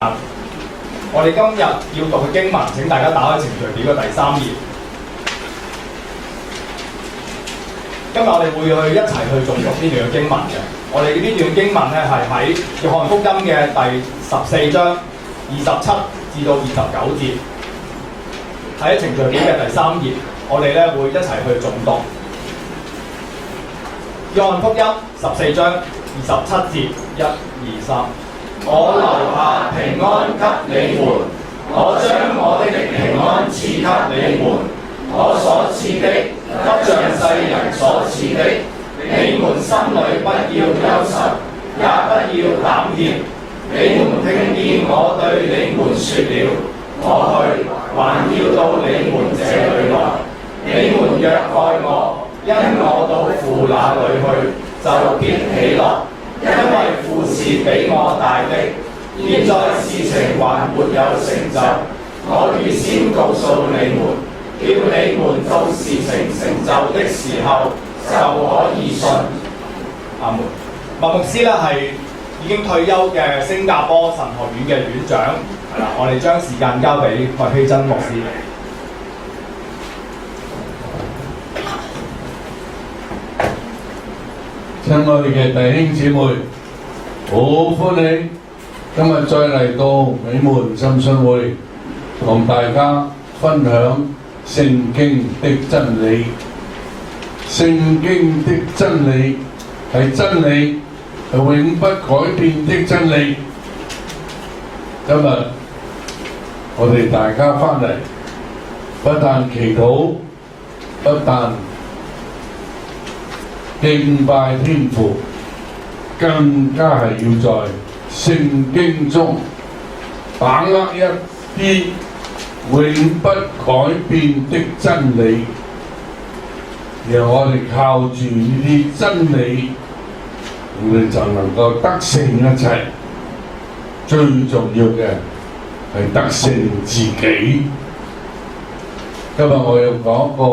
我哋今日要讀嘅經文，請大家打開程序表嘅第3頁。今日我哋會一齊去誦讀呢段嘅經文嘅。我哋呢段經文咧係喺約翰福音嘅第14章27至到29節，喺程序表嘅第3頁，我哋咧會一齊去誦讀。約翰福音14章27節，1、2、3。我留下平安給你們，我將我的平安賜給你們。我所賜的，不像世人所賜的。你們心裏不要憂愁，也不要膽怯。你們聽見我對你們說了，我去，還要到你們這裏來。你們若愛我，因我到父那裏去，就必喜樂。因為父是比我大的，現在事情還沒有成就，我預先告訴你們，叫你們到事情成就的時候就可以信。阿門。麥牧師咧係已經退休嘅新加坡神學院嘅院長，係啦，我哋將時間交俾麥希真牧師。親愛嘅弟兄姊妹，好歡喜今日再嚟到美門浸信會，同大家分享聖經的真理。聖經的真理係真理，係永不改變的真理。今日我哋大家翻嚟，不但祈禱，不但敬拜天父，更加係要在聖經中把握一啲永不改變的真理，然後我哋靠住呢啲真理，我哋就能夠得勝一切。最重要嘅係得勝自己。今日我要講個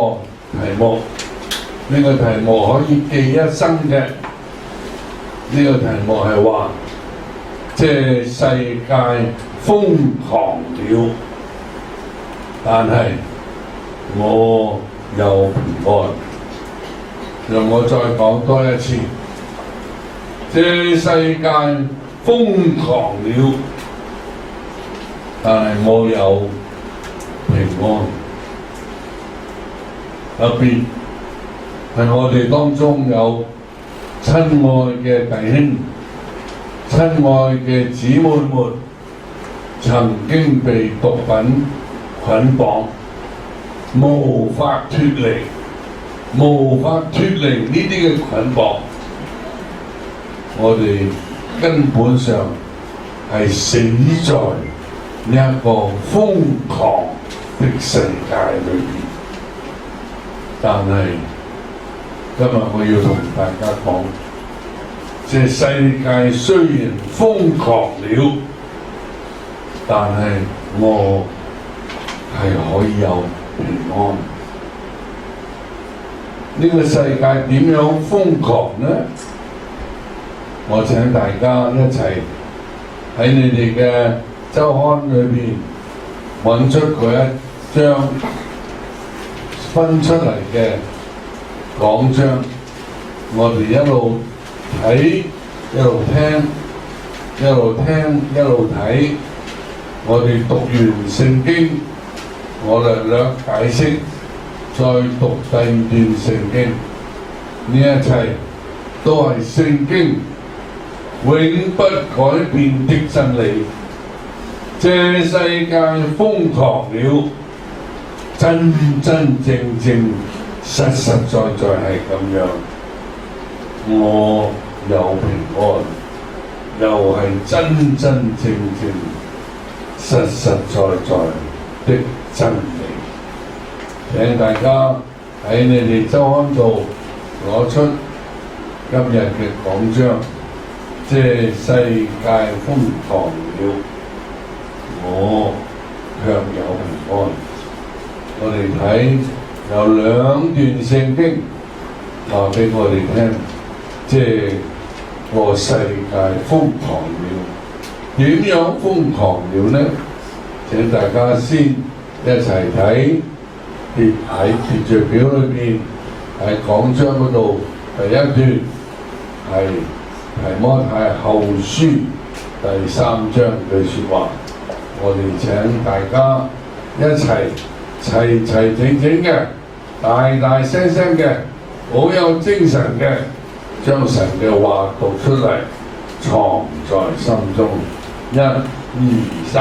題目。呢個題目可以記一生嘅。呢個題目係話，這世界瘋狂了，但係我有平安。讓我再講多一次，這世界瘋狂了，但係我有平安。特別係我哋當中有親愛嘅弟兄、親愛嘅姊妹們，曾經被毒品捆綁，無法脫離呢啲嘅捆綁。我哋根本上係死在呢一個瘋狂的世界裏面，但係今日我要同大家講，這世界雖然瘋狂了，但係我係可以有平安。呢個世界點樣瘋狂呢？我請大家一齊喺你哋嘅週刊裏邊揾出佢一張分出嚟嘅講章，我哋一路睇，一路聽，一路聽，一路睇。我哋讀完聖經，我略解釋，再讀第二段聖經。呢一切都係聖經永不改變的真理。這世界瘋狂了，真真正正實實在在係咁樣。我有平安，又係真真正正實實在在的真理。請大家喺你哋週刊度攞出今日嘅講章，這世界瘋狂了，我卻有平安。我哋睇有兩段聖經話俾我哋聽，這個世界瘋狂了，點樣瘋狂了呢？請大家先一齊睇喺秩序表裏邊喺講章嗰度第一段係提摩太後書第3章嘅説話，我哋請大家一齊齊齊整整嘅、大大聲聲嘅、好有精神嘅，將神嘅話讀出嚟，藏在心中。1、2、3，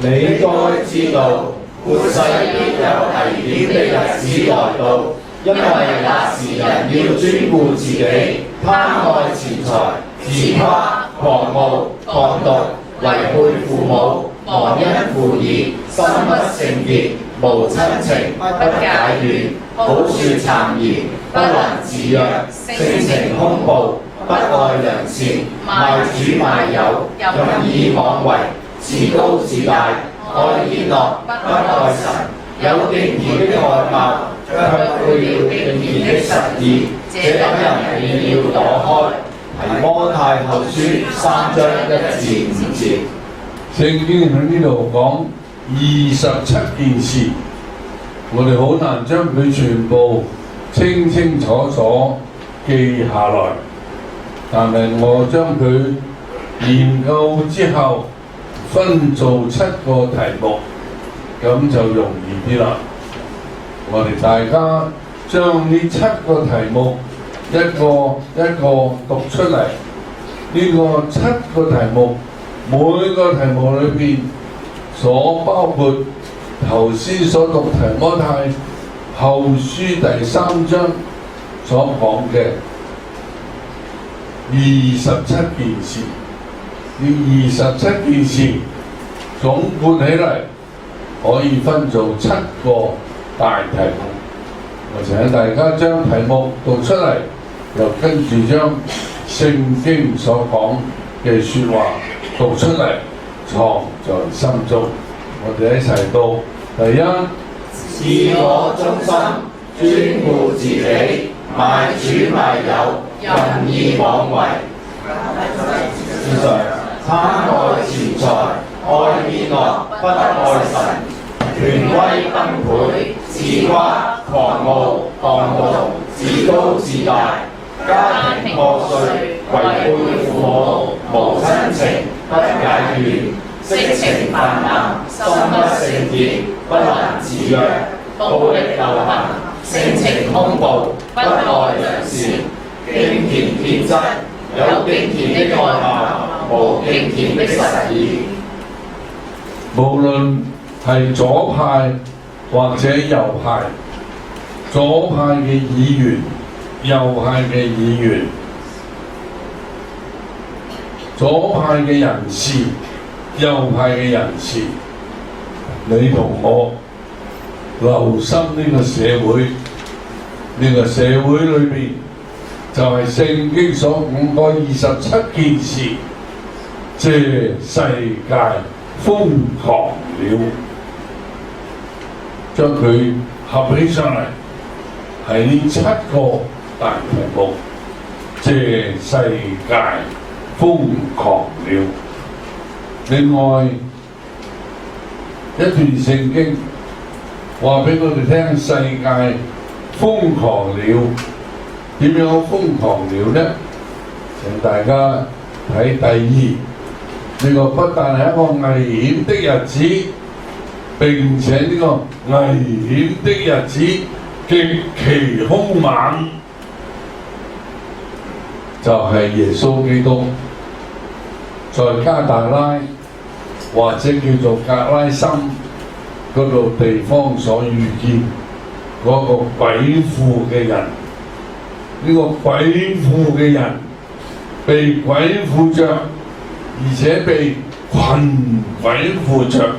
你該知道，末世必有危險的日子來到，因為那時人要專顧自己，貪愛錢財，自誇、狂傲、謗讟、違背父母，忘恩負義，心不聖潔，無親情，不解怨，好說讒言，不能自約，性情兇暴，不愛良善，賣主賣友，任意妄為，自高自大，愛宴樂，不愛神，有敬虔的外貌，卻背了敬虔的實意，這等人你要躲開。提摩太後書3章1至5節。聖經喺呢度講27件事，我哋好難將佢全部清清楚楚記下來，但係我將佢研究之後分做7個題目，咁就容易啲啦。我哋大家將呢7個題目一個一個讀出嚟，呢個7個題目每個題目裏邊所包括頭先所讀提摩太後書第3章所講嘅27件事，呢27件事總括起嚟可以分做7個大題目。我請大家將題目讀出嚟，又跟住將聖經所講嘅説話讀出嚟，藏在心中。我哋一齊讀。第一，自我中心，專顧自己，賣主賣友，任意妄為。之上，貪愛錢財，愛宴樂，不愛神，權威崩潰，自誇、狂傲、謗讟，自高自大，家庭破碎，違背父母，無親情，不解怨，色情泛濫，心不聖潔，不能自約，暴力流行，性情兇暴，不愛良善，敬虔偏執，有敬虔的外貌，無敬虔的實意。無論係左派或者右派，左派嘅議員、右派嘅議員，左派嘅人士、右派嘅人士，你同我留心呢個社會，呢個社會裏邊就係聖經所講嗰27件事，這世界瘋狂了，將佢合起上嚟，係呢7個大題目，這世界瘋狂了。另外一段聖經話俾我哋聽，世界瘋狂了，點樣瘋狂了呢？請大家睇第2。呢個不但係一個危險的日子，並且呢個危險的日子極其兇猛，就係耶穌基督在加大拉或者叫做格拉森嗰度地方所遇見嗰個鬼附嘅人，呢個鬼附嘅人被鬼附着，而且被群鬼附着，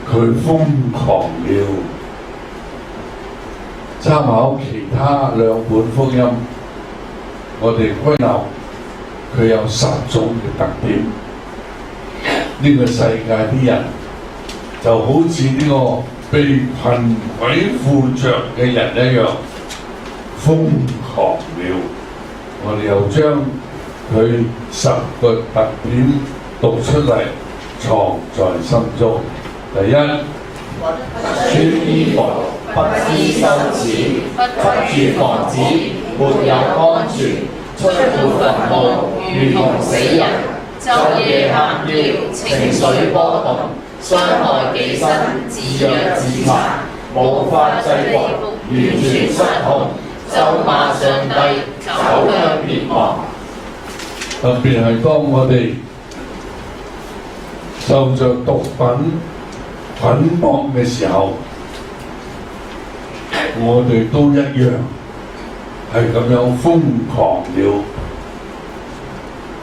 佢瘋狂了。參考其他2本福音，我哋歸納佢有10種嘅特點。呢個世界啲人就好似呢個被群鬼附着嘅人一樣瘋狂了。我哋又將佢10個特點讀出嚟，藏在心中。第一，穿衣服，不知羞恥，不住房子，沒有安全，出沒墳墓，如同死人，晝夜喊叫，情緒波動，傷害己身，自虐自殘，無法制服，完全失控，咒罵上帝，走向滅亡。特別係當我哋受着毒品捆綁嘅時候，我哋都一樣係咁樣瘋狂了，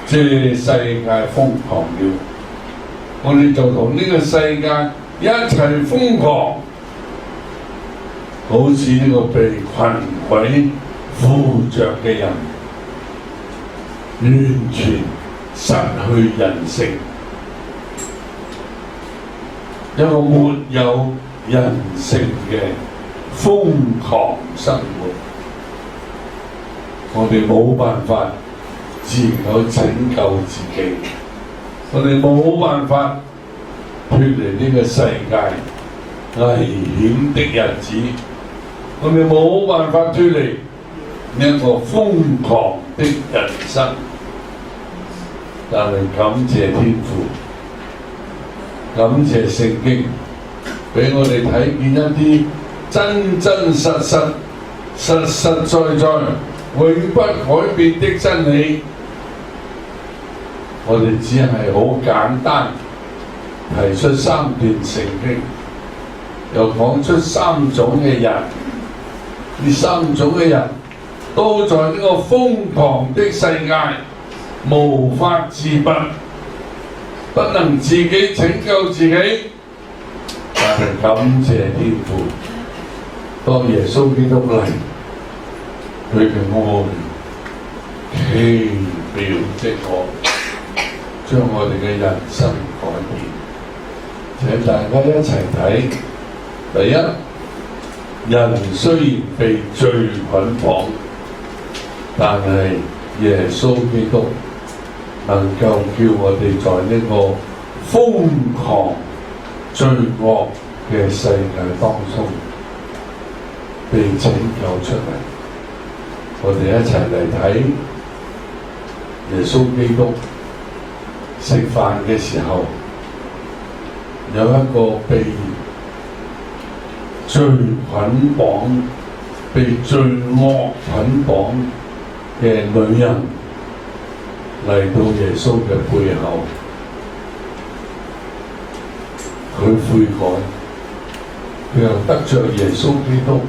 這世界瘋狂了，我哋就同呢個世界一齊瘋狂，好似呢個被群鬼附着嘅人，完全失去人性，一個沒有人性嘅瘋狂生活，我哋冇辦法自我拯救自己，我哋冇辦法脫離呢個世界危險的日子，我哋冇辦法脫離呢一個瘋狂的人生。但係感謝天父，感謝聖經，俾我哋睇見一啲真真實實、實實在在、永不改變的真理。我哋只係好簡單提出3段聖經，又講出3種嘅人，呢3種嘅人都在呢個瘋狂的世界無法自拔，不能自己拯救自己。但係感謝天父，當耶穌基督嚟，佢嘅愛奇妙的愛，將我哋嘅人生改變。請大家一齊睇。第一，人雖然被罪捆綁，但係耶穌基督能夠叫我哋在呢個瘋狂罪惡嘅世界當中被拯救出嚟。我哋一齊嚟睇耶穌基督食飯嘅時候，有一個被罪捆綁、被罪惡捆綁嘅女人嚟到耶穌嘅背後，佢悔改，佢又得着耶穌基督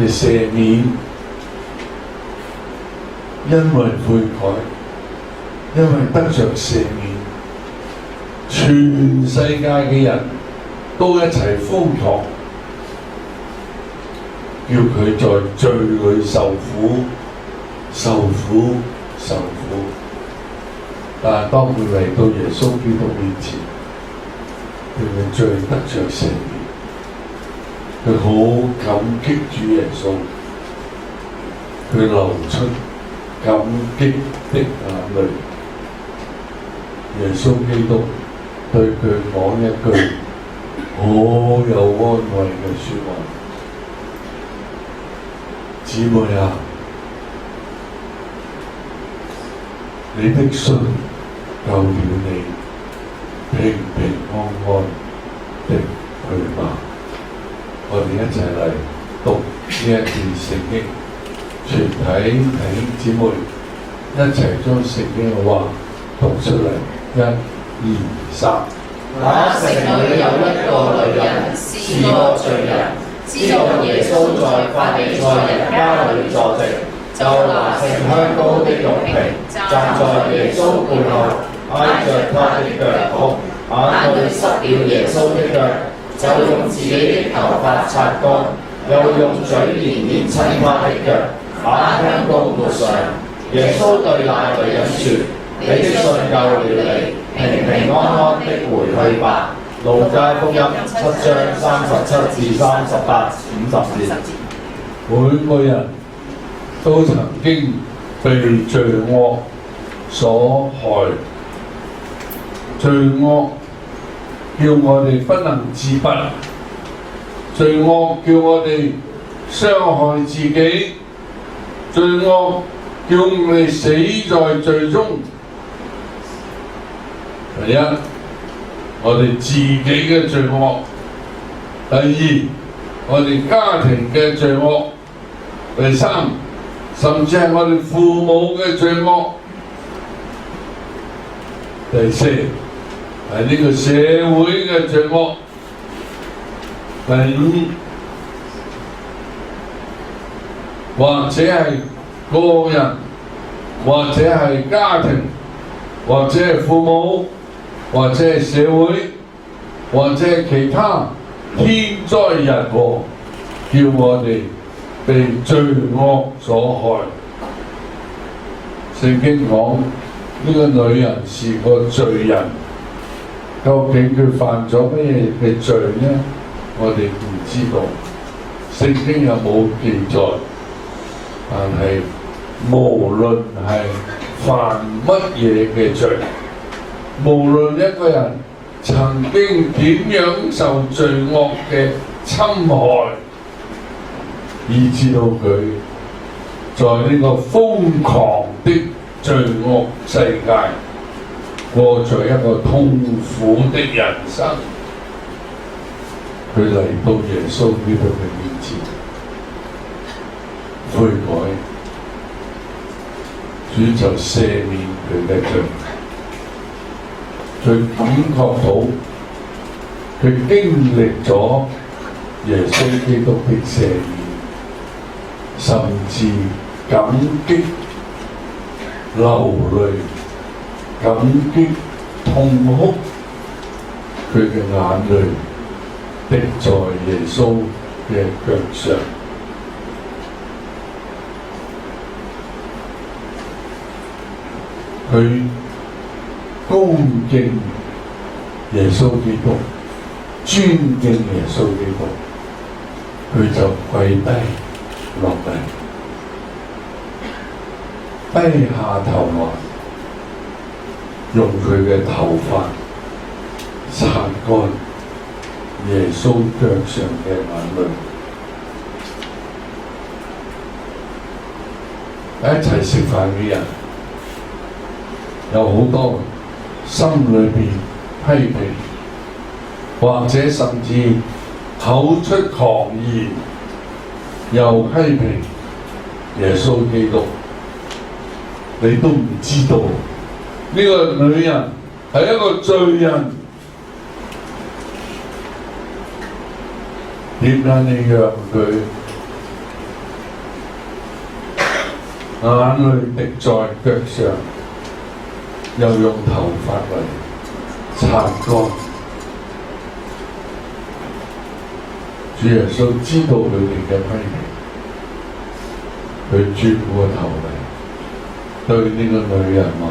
嘅赦免，因為悔改，因為得着赦免，全世界嘅人都一齊瘋狂，叫佢在罪裏受苦、受苦、受苦。但係當佢嚟到耶穌基督面前，佢嘅罪得着赦免，佢好感激主耶穌，佢流出感激的眼淚。耶穌基督對佢講一句好有安慰嘅説話：姊妹啊，你的信救了你，平平安安的去吧。我哋一齊嚟讀呢一段聖經，全體弟兄姊妹一齊將聖經嘅話讀出嚟。1、2、3。那城裏有一個女人是個罪人，知道耶穌在法利賽人家裏坐席，就拿盛香膏的玉瓶，站在耶穌背後，挨着他的腳哭，眼淚濕了耶穌的腳，就用自己的頭髮擦乾，又用嘴連連親他的腳，把香膏抹上。耶穌對那女人說：你的信救了你，平平安安的回去吧。路加福音7章37至38、50節。每個人都曾經被罪惡所害，罪惡叫我哋不能自拔，罪惡叫我哋傷害自己，罪惡叫我哋死在罪中。第一，我哋自己嘅罪惡；第二，我哋家庭嘅罪惡；第三，甚至係我哋父母嘅罪惡；第四，係呢個社會嘅罪惡；第五，或者係個人，或者係家庭，或者係父母，或者係社會，或者係其他天災人禍，叫我哋被罪惡所害。聖經講呢個女人是個罪人，究竟佢犯咗咩嘅罪呢？我哋唔知道，聖經又冇記載。但係無論係犯乜嘢嘅罪，無論一個人曾經點樣受罪惡嘅侵害，以致到佢在呢個瘋狂的罪惡世界過咗一個痛苦的人生，佢嚟到耶穌基督嘅面前悔改，主就赦免佢嘅罪。佢感覺到佢經歷咗耶穌基督的赦免，甚至感激流淚，感激痛哭，佢嘅眼淚滴在耶穌嘅腳上。佢恭敬耶穌基督，尊敬耶穌基督，佢就跪低落嚟，低下頭來，用佢嘅頭髮擦乾耶穌腳上嘅眼淚。一齊食飯嘅人有好多心裏邊批評，或者甚至口出狂言，又批評耶穌基督。你都唔知道呢個女人係一個罪人，點解你讓佢眼淚滴在腳上，又用頭髮嚟擦乾？主耶穌知道佢哋嘅批評，佢轉過頭嚟對呢個女人話：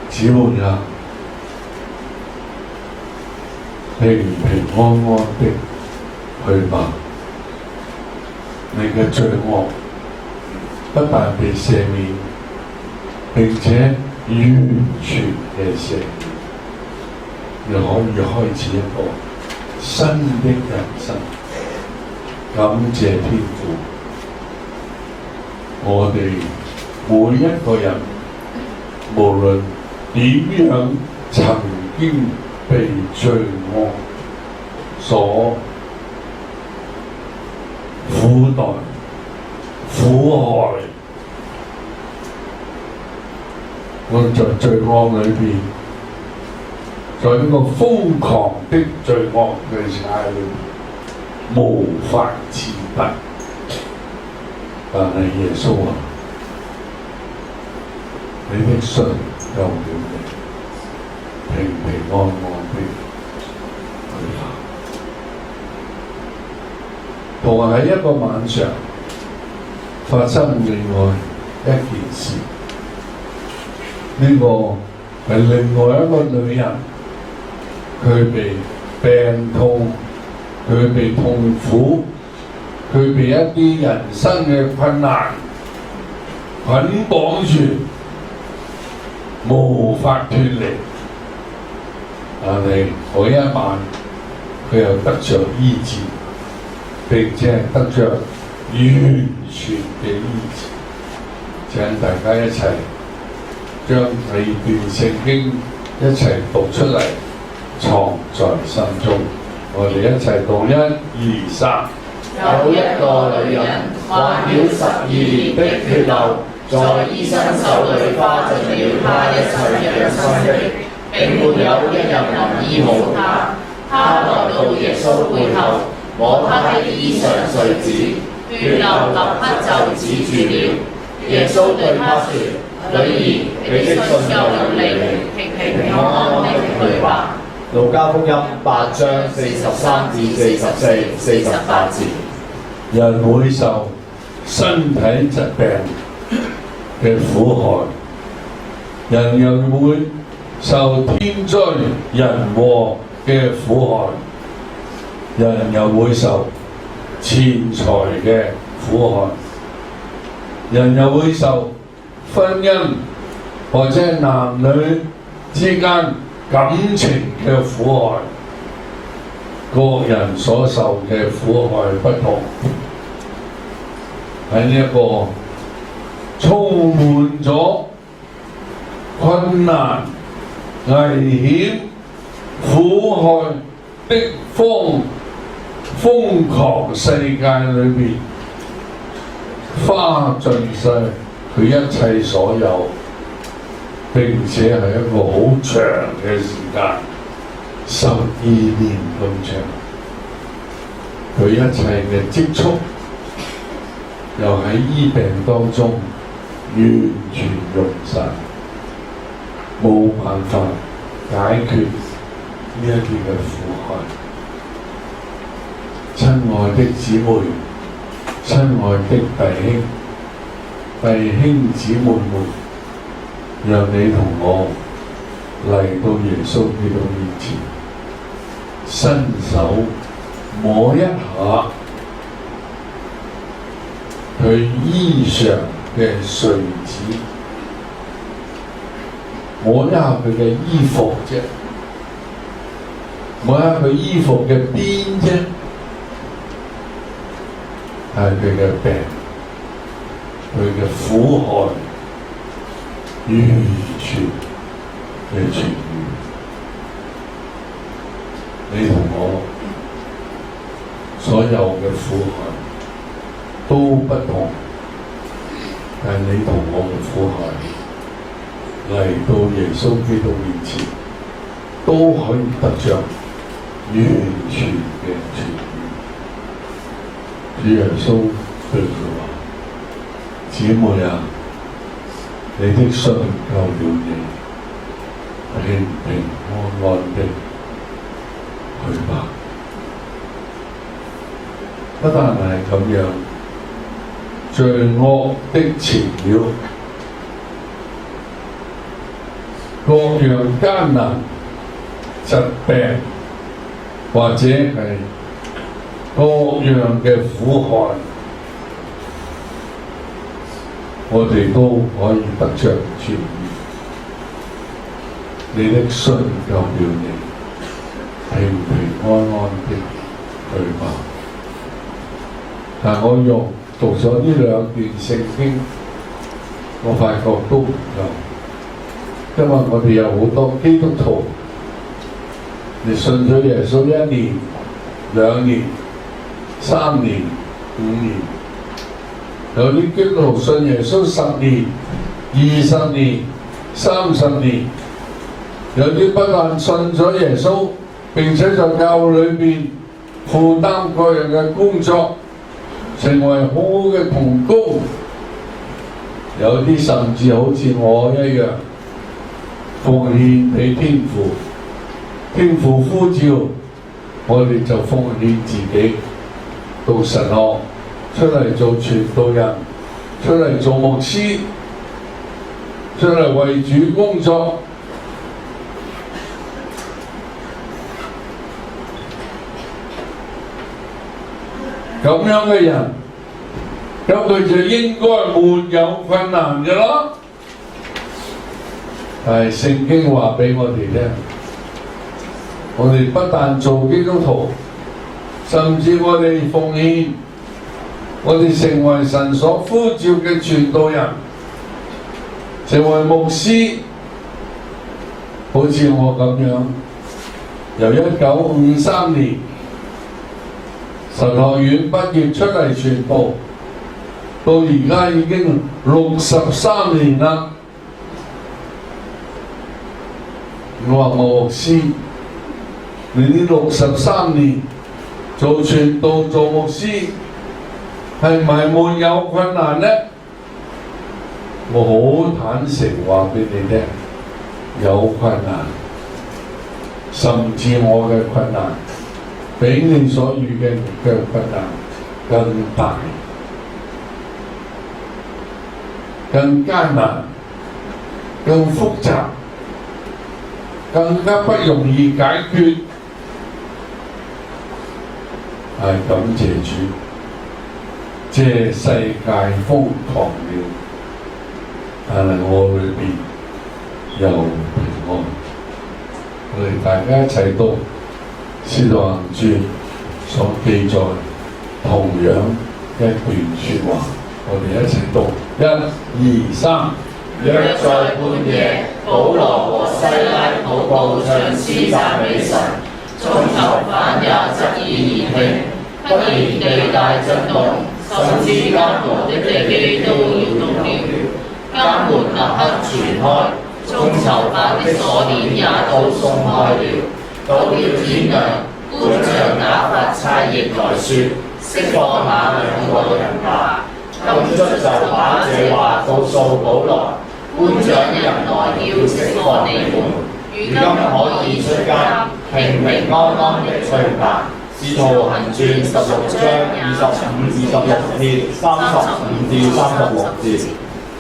姊妹啊，平平安安的去吧，你嘅罪惡不但被赦免，並且完全嘅赦免，你可以開始一個新的人生。感謝天父，我哋每一個人，無論點樣曾經被罪惡所苦待、苦害，我在罪惡裏邊，在呢個瘋狂的罪惡嘅世界裏面，無法自拔。但係耶穌啊，你的信救了你，平平安安的去吧。同埋喺一個晚上發生另外一件事，呢個係另外一個女人，佢被病痛，佢被痛苦，佢被一啲人生嘅困難捆綁住，無法脫離。但係嗰一晚，佢又得着醫治，並且係得着完全嘅醫治。請大家一齊將第二段聖經一齊讀出嚟，藏在心中。我哋一齊讀1、2、3。有一個女人患了12年的血漏，在醫生手裏花盡了她一切養生的，並沒有一人能醫好她。她來到耶穌背後，摸他的衣裳繸子，血流立刻就止住了。耶穌對她說：女兒，你的信救了你，平平安安的去吧。路加福音8章43至44、48節。人會受身體疾病嘅苦害，人又會受天災人禍嘅苦害，人又會受錢財嘅苦害，人又會受婚姻或者男女之間感情嘅苦害。各人所受嘅苦害不同，喺呢一個充滿咗困難、危險、苦害的瘋狂世界裏面，花盡晒佢一切所有，並且係一個好長嘅時間。12年咁長，佢一切嘅積蓄又喺醫病當中完全用晒，冇辦法解決呢一啲嘅苦害。親愛的姊妹，親愛的弟兄姊妹們，讓你同我嚟到耶穌基督面前，伸手摸一下佢衣裳嘅繸子，摸一下佢嘅衣服啫，摸一下佢衣服嘅邊啫，係佢嘅病，佢嘅苦害完全嘅痊愈。你同我所有嘅苦害都不同，但係你同我嘅苦害嚟到耶穌基督面前，都可以得着完全嘅痊愈。主耶穌對佢話：姊妹啊，你的信救了你，平平安安的去吧。不但係咁樣，罪惡的纏繞，各樣艱難、疾病，或者係各樣嘅苦害，我哋都可以得着痊愈。你的信救了你，平平安安的去吧。但我用讀咗呢2段聖經，我發覺都唔夠，因為我哋有好多基督徒，你信咗耶穌1年、2年、3年、5年，有啲基督徒信耶穌10年、20年、30年，有啲不但信咗耶穌，並且在教會裏面負擔各樣嘅工作，成為好好嘅同工。有啲甚至好似我一樣，奉獻俾天父，天父呼召，我哋就奉獻自己到神學，出嚟做傳道人，出嚟做牧師，出嚟為主工作。咁樣嘅人，咁佢就應該沒有困難嘅啦。係聖經話俾我哋聽，我哋不但做基督徒，甚至我哋奉獻，我哋成為神所呼召嘅傳道人，成為牧師，好似我咁樣，由1953年神學院畢業出嚟傳道，到而家已經63年啦。我話牧師，你呢63年做傳道做牧師，係咪沒有困難呢？我好坦誠話俾你聽，有困難，甚至我嘅困難比你所遇嘅困難更大、更艱難、更複雜、更加不容易解決。係感謝主，這世界瘋狂了，但係我裏邊有平安。我哋大家一齊讀《使徒行傳》所記載同樣一段説話，我哋一齊讀，1、2、3。約在半夜，保羅和西拉禱告唱詩讚美神，眾囚犯也側耳而聽。忽然地大震動，甚至監牢的地基都搖動了。監門立刻傳開，眾囚犯的鎖鏈也都鬆開了。到了天亮，官長打發差役來說，釋放那2個人吧。禁卒就把這話告訴保羅。官長人來要釋放你們，如今可以出監，平平安安的去吧。使徒行傳16章25、26節、35至36節。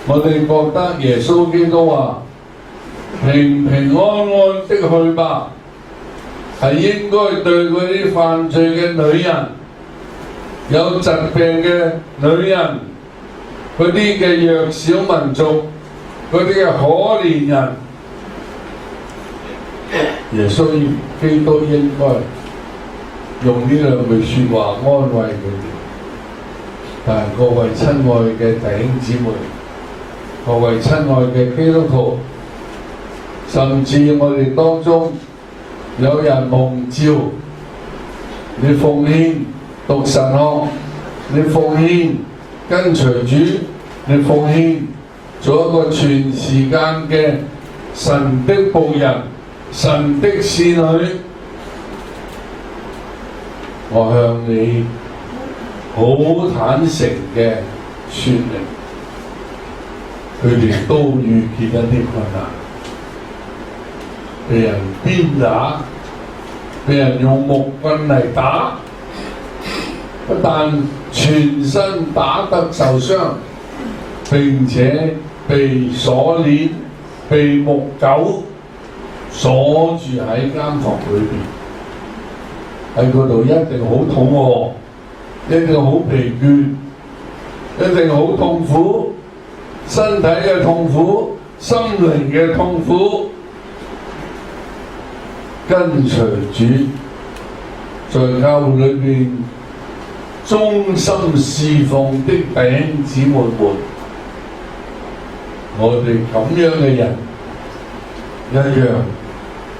我哋覺得耶穌基督話平平安安的去吧，係應該對嗰啲犯罪嘅女人、有疾病嘅女人、嗰啲嘅弱小民族、嗰啲嘅可憐人，耶穌基督應該用呢2句説話安慰佢哋。但係各位親愛嘅弟兄姊妹，各位親愛嘅基督徒，甚至我哋當中有人蒙召，你奉獻讀神學，你奉獻跟隨主，你奉獻做一個全時間嘅神的僕人、神的使女，我向你好坦誠嘅説明，佢哋都遇見一啲困難，被人鞭打，被人用木棍嚟打，不但全身打得受傷，並且被鎖鏈、被木狗鎖住喺間房裏邊，喺嗰度一定好肚餓，一定好疲倦，一定好痛苦，身體嘅痛苦，心靈嘅痛苦。跟隨主，在教會裏邊忠心侍奉的弟兄姊妹們，我哋咁樣嘅人一樣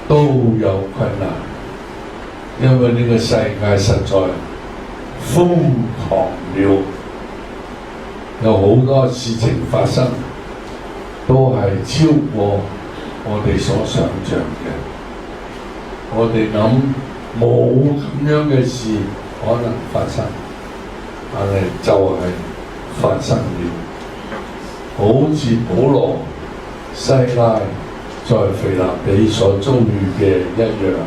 都有困難，因為呢個世界實在瘋狂了，有好多事情發生，都係超過我哋所想像嘅。我哋諗冇咁樣嘅事可能發生，但係就係發生了。好似保羅、西拉在腓立比所遭遇嘅一樣，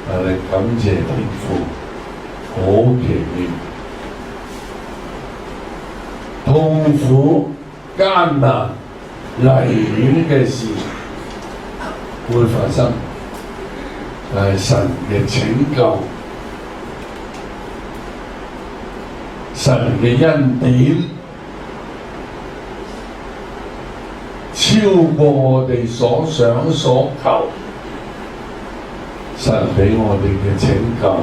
但係感謝天父，好奇妙，痛苦、艱難、危險嘅事會發生，但係神嘅拯救、神嘅恩典超超過我哋所想所求。神俾我哋嘅拯救，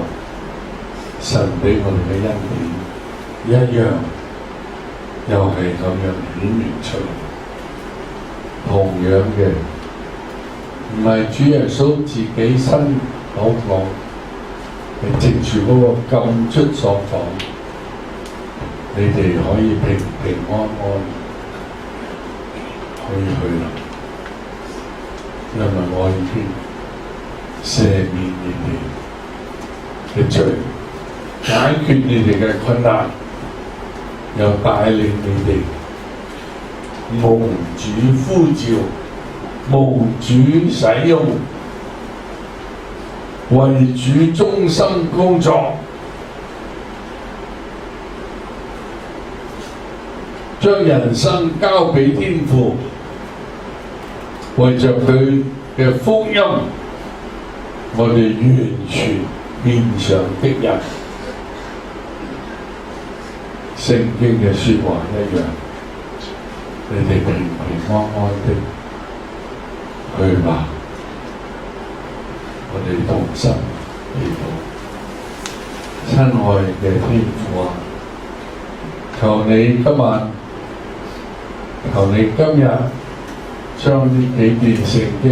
神俾我哋嘅恩典，一樣又係咁樣顯明出嚟。同樣嘅，唔係主耶穌自己親口講，係藉住嗰個禁卒所講，你哋可以平平安安可以去啦，因為我已經赦免你哋嘅罪，解決你哋嘅困難，又帶領你哋蒙主呼召，蒙主使用，為主忠心工作，將人生交俾天父，為着佢嘅福音，我哋完全獻上的人，聖經嘅說話一樣，你哋平平安安的去吧。我哋同心祈禱，親愛嘅天父啊，求你今晚，求你今日將呢幾段聖經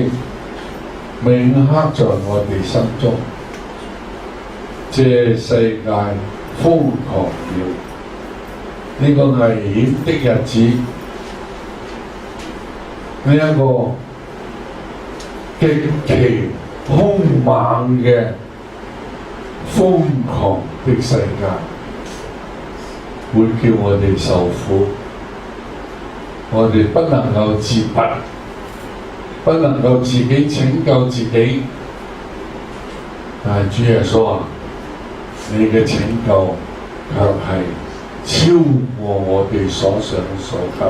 銘刻在我哋心中。這世界瘋狂了，呢個危險的日子，呢一個極其兇猛嘅瘋狂的世界，會叫我哋受苦，我哋不能夠自拔，不能夠自己拯救自己。但係主耶穌啊，你嘅拯救卻係超過我哋所想所求。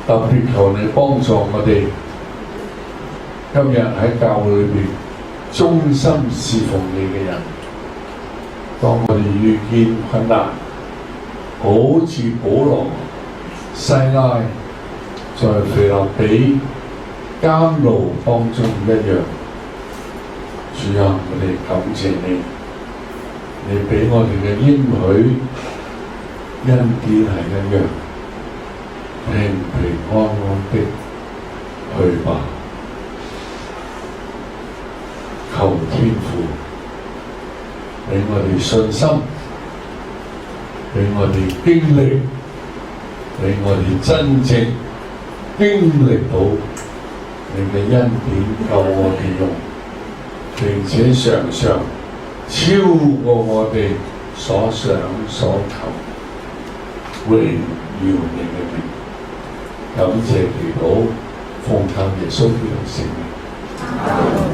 特別求你幫助我哋今日喺教會裏邊忠心侍奉你嘅人，當我哋遇見困難，好似保羅、西拉在腓立比監牢當中一樣。主啊，我哋感謝你，你俾我哋嘅應許恩典係一樣，平平安安的去吧。求天父俾我哋信心，俾我哋經歷，俾我哋真正經歷到你嘅恩典夠我哋用，並且常常超過我哋所想所求，榮耀你嘅名。感謝祈禱，奉靠耶穌基督聖名。